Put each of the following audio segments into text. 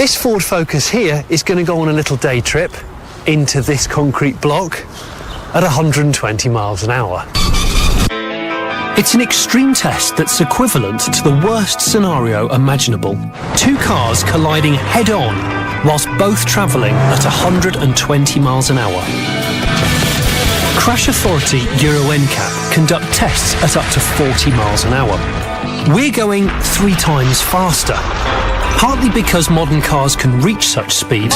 This Ford Focus here is going to go on a little day trip into this concrete block at 120 miles an hour. It's an extreme test that's equivalent to the worst scenario imaginable. Two cars colliding head-on whilst both travelling at 120 miles an hour. Crash Authority Euro NCAP conduct tests at up to 40 miles an hour. We're going 3 times faster, partly because modern cars can reach such speed,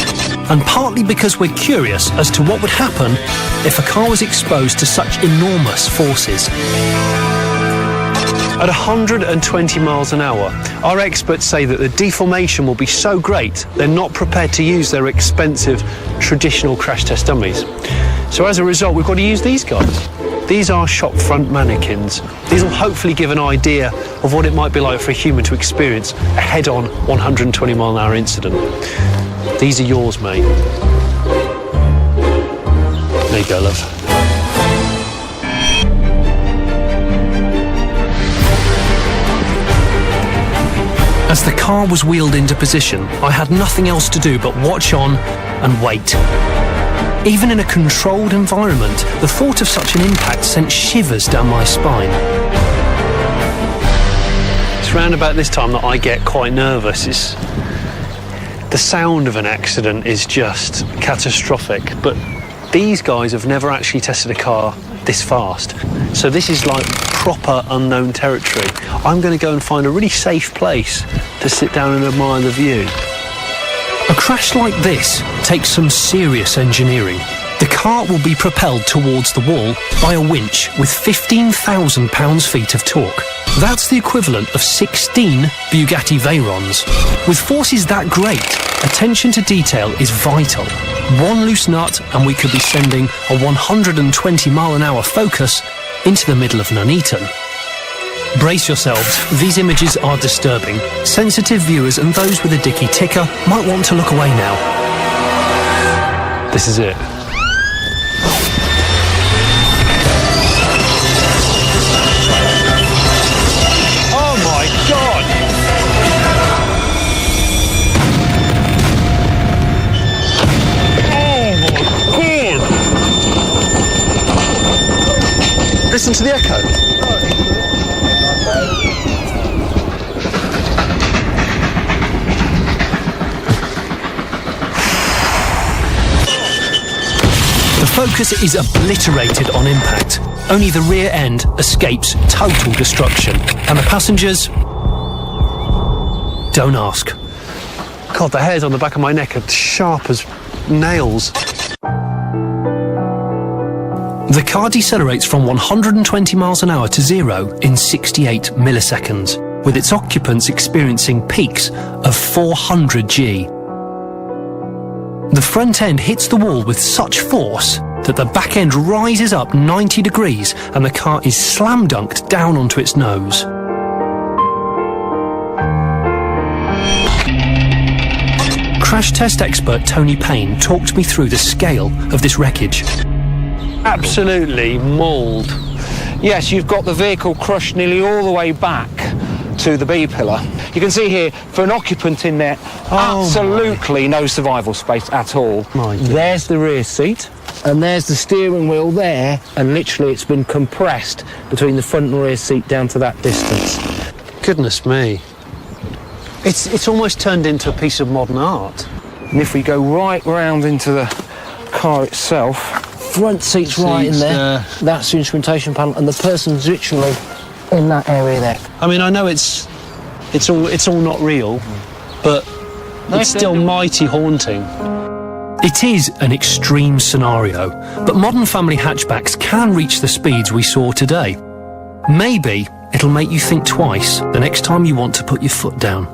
and partly because we're curious as to what would happen if a car was exposed to such enormous forces. At 120 miles an hour, our experts say that the deformation will be so great they're not prepared to use their expensive traditional crash test dummies. So as a result, we've got to use these guys. These are shop front mannequins. These will hopefully give an idea of what it might be like for a human to experience a head-on 120 mile an hour incident. These are yours, mate. There you go, love. As the car was wheeled into position, I had nothing else to do but watch on and wait. Even in a controlled environment, the thought of such an impact sent shivers down my spine. It's round about this time that I get quite nervous. The sound of an accident is just catastrophic, but these guys have never actually tested a car this fast. So this is like proper unknown territory. I'm going to go and find a really safe place to sit down and admire the view. A crash like this takes some serious engineering. The car will be propelled towards the wall by a winch with 15,000 pounds-feet of torque. That's the equivalent of 16 Bugatti Veyrons. With forces that great, attention to detail is vital. One loose nut and we could be sending a 120 mile an hour Focus into the middle of Nuneaton. Brace yourselves, these images are disturbing. Sensitive viewers and those with a dicky ticker might want to look away now. This is it. Oh my God! Oh my God! Listen to the echo. The Focus is obliterated on impact. Only the rear end escapes total destruction. And the passengers? Don't ask. God, the hairs on the back of my neck are sharp as nails. The car decelerates from 120 miles an hour to 0 in 68 milliseconds, with its occupants experiencing peaks of 400 G. The front end hits the wall with such force that the back end rises up 90 degrees and the car is slam-dunked down onto its nose. Crash test expert Tony Payne talked me through the scale of this wreckage. Absolutely mauled. Yes, you've got the vehicle crushed nearly all the way back to the B-pillar. You can see here, for an occupant in there, absolutely no survival space at all. There's the rear seat, and there's the steering wheel there, and literally it's been compressed between the front and rear seat down to that distance. Goodness me. It's almost turned into a piece of modern art. And if we go right round into the car itself, front seat's right in there. That's the instrumentation panel, and the person's literally in that area there. I mean, I know it's all not real, but it's still mighty haunting. It is an extreme scenario, but modern family hatchbacks can reach the speeds we saw today. Maybe it'll make you think twice the next time you want to put your foot down.